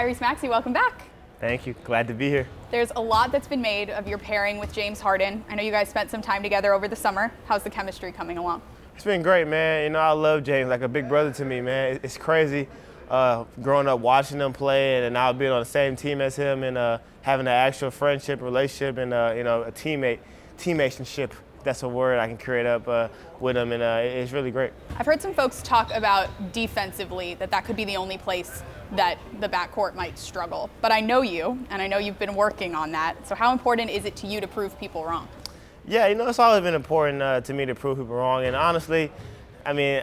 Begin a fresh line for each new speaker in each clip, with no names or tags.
Tyrese Maxey, welcome back.
Thank you. Glad to be here.
There's a lot that's been made of your pairing with James Harden. I know you guys spent some time together over the summer. How's the chemistry coming along?
It's been great, man. You know, I love James, like a big brother to me, man. It's crazy growing up watching him play and now being on the same team as him and having an actual friendship, relationship, and a teammationship. That's a word I can create up with him, and it's really great.
I've heard some folks talk about defensively that could be the only place that the backcourt might struggle. But I know you, and I know you've been working on that. So how important is it to you to prove people wrong?
Yeah, you know, it's always been important to me to prove people wrong. And honestly, I mean,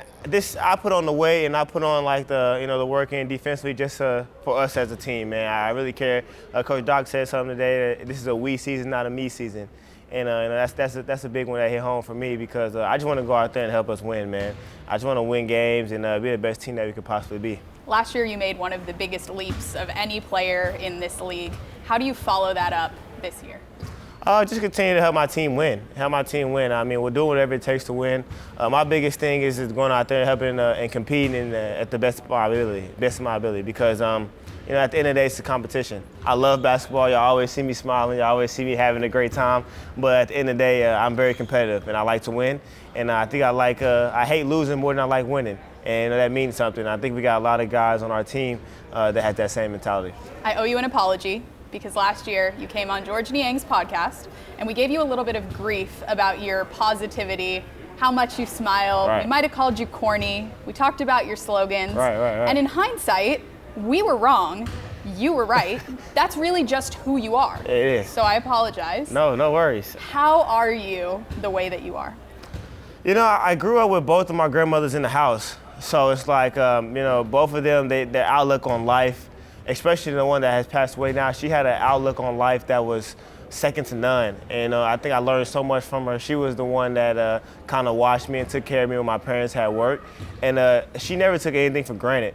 I put on the weight and I put on like the work in defensively just for us as a team, man. I really care. Coach Doc said something today that this is a we season, not a me season. And that's a big one that hit home for me because I just want to go out there and help us win, man. I just want to win games and be the best team that we could possibly be. Last
year you made one of the biggest leaps of any player in this league. How do you follow that up this year?
Just continue to help my team win. I mean, we're doing whatever it takes to win. My biggest thing is going out there and helping and competing at the best of my ability because at the end of the day, it's a competition. I love basketball. Y'all always see me smiling. Y'all always see me having a great time. But at the end of the day, I'm very competitive, and I like to win. And I think I hate losing more than I like winning. And that means something. I think we got a lot of guys on our team that have that same mentality.
I owe you an apology because last year you came on George Niang's podcast, and we gave you a little bit of grief about your positivity, how much you smile.
Right.
We might have called you corny. We talked about your slogans.
Right.
And in hindsight, we were wrong. You were right. That's really just who you are.
It is.
So I apologize.
No worries.
How are you the way that you are?
You know, I grew up with both of my grandmothers in the house. So it's like, both of them, their outlook on life, especially the one that has passed away now, she had an outlook on life that was second to none. And I think I learned so much from her. She was the one that kind of watched me and took care of me when my parents had work. And she never took anything for granted.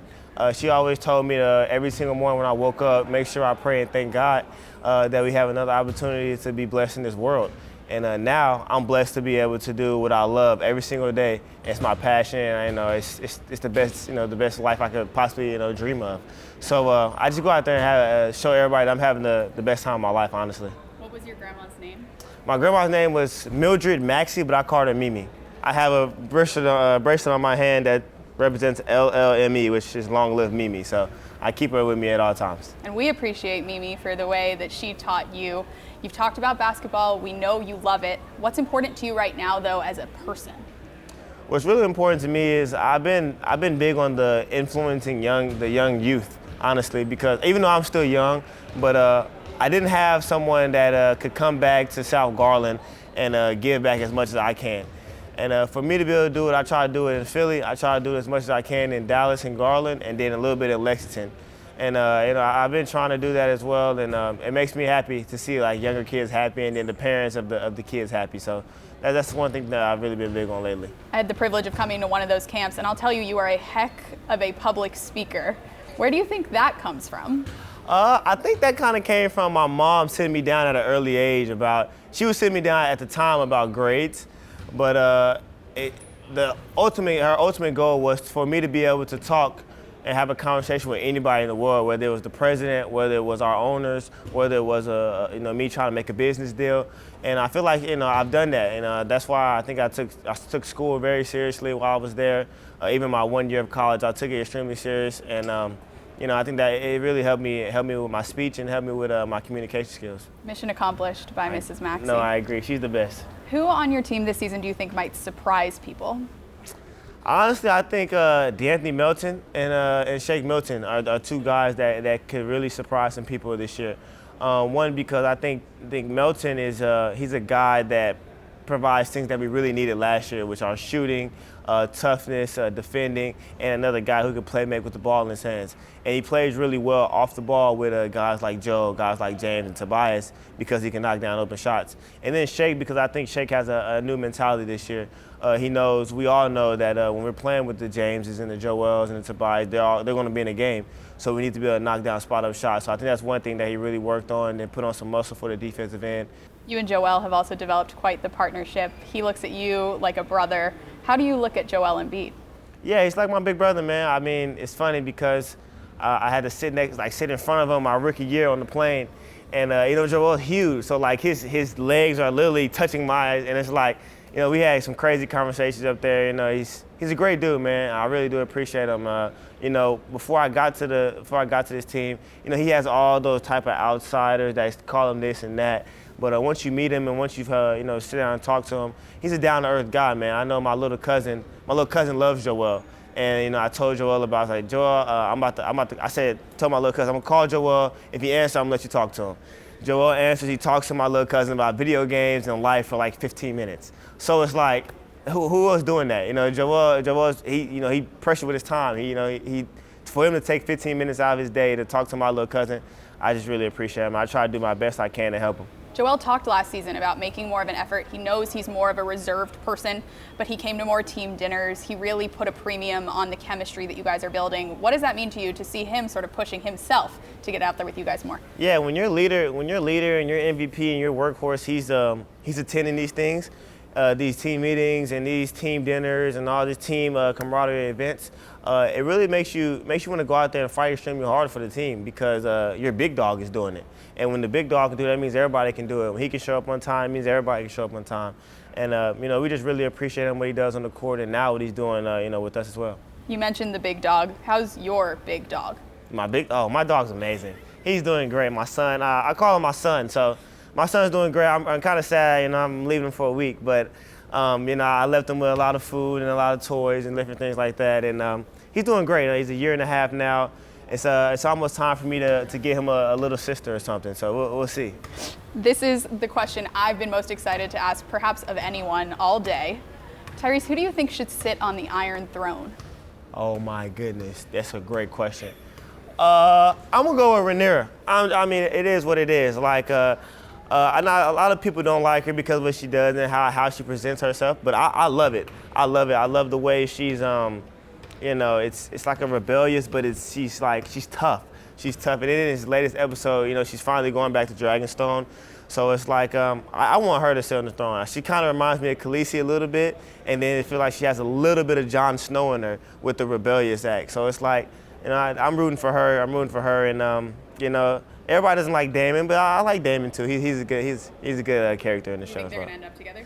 She always told me every single morning when I woke up, make sure I pray and thank God that we have another opportunity to be blessed in this world. And now I'm blessed to be able to do what I love every single day. It's my passion, and it's the best, the best life I could possibly, dream of. So I just go out there and show everybody that I'm having the best time of my life, honestly.
What was your grandma's name?
My grandma's name was Mildred Maxey, but I called her Mimi. I have a bracelet on my hand that represents LLME, which is long live Mimi. So I keep her with me at all times.
And we appreciate Mimi for the way that she taught you. You've talked about basketball. We know you love it. What's important to you right now, though, as a person?
What's really important to me is I've been big on the influencing the young youth, honestly, because even though I'm still young, but I didn't have someone that could come back to South Garland and give back as much as I can. And for me to be able to do it, I try to do it in Philly. I try to do it as much as I can in Dallas and Garland, and then a little bit in Lexington. And I've been trying to do that as well, and it makes me happy to see like younger kids happy, and then the parents of the kids happy. So that's one thing that I've really been big on lately.
I had the privilege of coming to one of those camps, and I'll tell you, you are a heck of a public speaker. Where do you think that comes from?
I think that kind of came from my mom sitting me down at an early age she was sitting me down at the time about grades, but her ultimate goal was for me to be able to talk and have a conversation with anybody in the world, whether it was the president, whether it was our owners, whether it was me trying to make a business deal. And I feel like I've done that, and that's why I think I took school very seriously while I was there. Even my 1 year of college, I took it extremely serious, and I think that it really helped me with my speech and helped me with my communication skills.
Mission accomplished by Mrs. Maxey.
No, I agree. She's the best.
Who on your team this season do you think might surprise people?
Honestly, I think DeAnthony Melton and Shake Milton are two guys that could really surprise some people this year. One, because I think Melton he's a guy that provides things that we really needed last year, which are shooting, toughness, defending, and another guy who can play make with the ball in his hands. And he plays really well off the ball with guys like Joe, guys like James and Tobias because he can knock down open shots. And then Shake, because I think Shake has a new mentality this year. We all know that when we're playing with the Jameses and the Joels and the Tobias, they're going to be in a game. So we need to be able to knock down spot-up shots. So I think that's one thing that he really worked on and put on some muscle for the defensive end.
You and Joel have also developed quite the partnership. He looks at you like a brother. How do you look at Joel Embiid?
Yeah, he's like my big brother, man. I mean, it's funny because I had to sit in front of him my rookie year on the plane, and Joel's huge, so like his legs are literally touching mine, and it's like, we had some crazy conversations up there. He's a great dude, man. I really do appreciate him. Before I got to this team, he has all those type of outsiders that call him this and that. But once you meet him and once you've sit down and talk to him, he's a down-to-earth guy, man. I know my little cousin loves Joel. And I told Joel about it. I was like, Joel, told my little cousin, I'm gonna call Joel. If he answers, I'm gonna let you talk to him. Joel answers, he talks to my little cousin about video games and life for like 15 minutes. So it's like, who else doing that? Joel's he pressured with his time. He for him to take 15 minutes out of his day to talk to my little cousin, I just really appreciate him. I try to do my best I can to help him.
Joel talked last season about making more of an effort. He knows he's more of a reserved person, but he came to more team dinners. He really put a premium on the chemistry that you guys are building. What does that mean to you to see him sort of pushing himself to get out there with you guys more?
Yeah, when you're a leader and you're MVP and your workhorse, he's attending these things, these team meetings and these team dinners and all these team camaraderie events. It really makes you want to go out there and fight extremely hard for the team because your big dog is doing it. And when the big dog can do that, means everybody can do it. When he can show up on time, it means everybody can show up on time. And we just really appreciate him what he does on the court and now what he's doing with us as well.
You mentioned the big dog. How's your big dog?
My dog's amazing. He's doing great. My son, I call him my son, so my son's doing great. I'm kind of sad, I'm leaving him for a week, but I left him with a lot of food and a lot of toys and different things like that, and he's doing great. He's a year and a half now. It's almost time for me to get him a little sister or something, so we'll see.
This is the question I've been most excited to ask, perhaps of anyone all day. Tyrese, who do you think should sit on the Iron Throne?
Oh my goodness, that's a great question. I'm gonna go with Rhaenyra. It is what it is. Like, I know a lot of people don't like her because of what she does and how she presents herself, but I love it. I love it. I love the way she's, it's like a rebellious, but she's tough. She's tough. And in this latest episode, she's finally going back to Dragonstone. So it's like, I want her to sit on the throne. She kind of reminds me of Khaleesi a little bit, and then it feels like she has a little bit of Jon Snow in her with the rebellious act. So it's like, I'm rooting for her. And everybody doesn't like Daemon, but I like Daemon too. He's a good character in the show.
You think they're gonna end up together?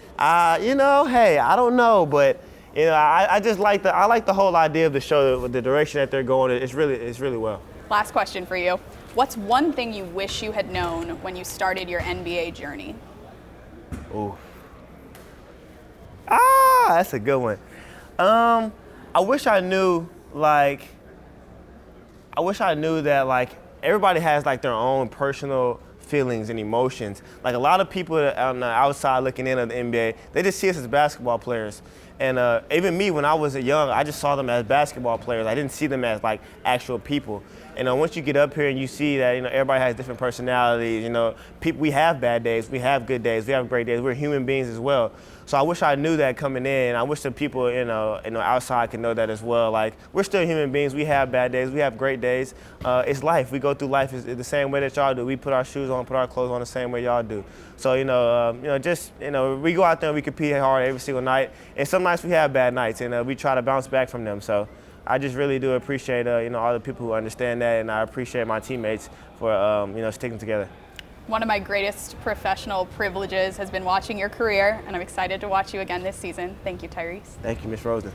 Hey, I don't know, but I just like the whole idea of the show, the direction that they're going. It's really well.
Last question for you. What's one thing you wish you had known when you started your NBA journey?
Ooh. That's a good one. I wish I knew that everybody has their own personal feelings and emotions. Like a lot of people on the outside looking in at the NBA, they just see us as basketball players. And even me, when I was young, I just saw them as basketball players. I didn't see them as actual people. And once you get up here and you see that everybody has different personalities, we have bad days, we have good days, we have great days. We're human beings as well. So I wish I knew that coming in. I wish the people outside could know that as well. We're still human beings. We have bad days, we have great days. It's life. We go through life the same way that y'all do. We put our shoes on, put our clothes on the same way y'all do. So we go out there and we compete hard every single night. And some nights we have bad nights, and we try to bounce back from them. So I just really do appreciate all the people who understand that, and I appreciate my teammates for sticking together.
One of my greatest professional privileges has been watching your career, and I'm excited to watch you again this season. Thank you, Tyrese.
Thank you, Ms. Rosen.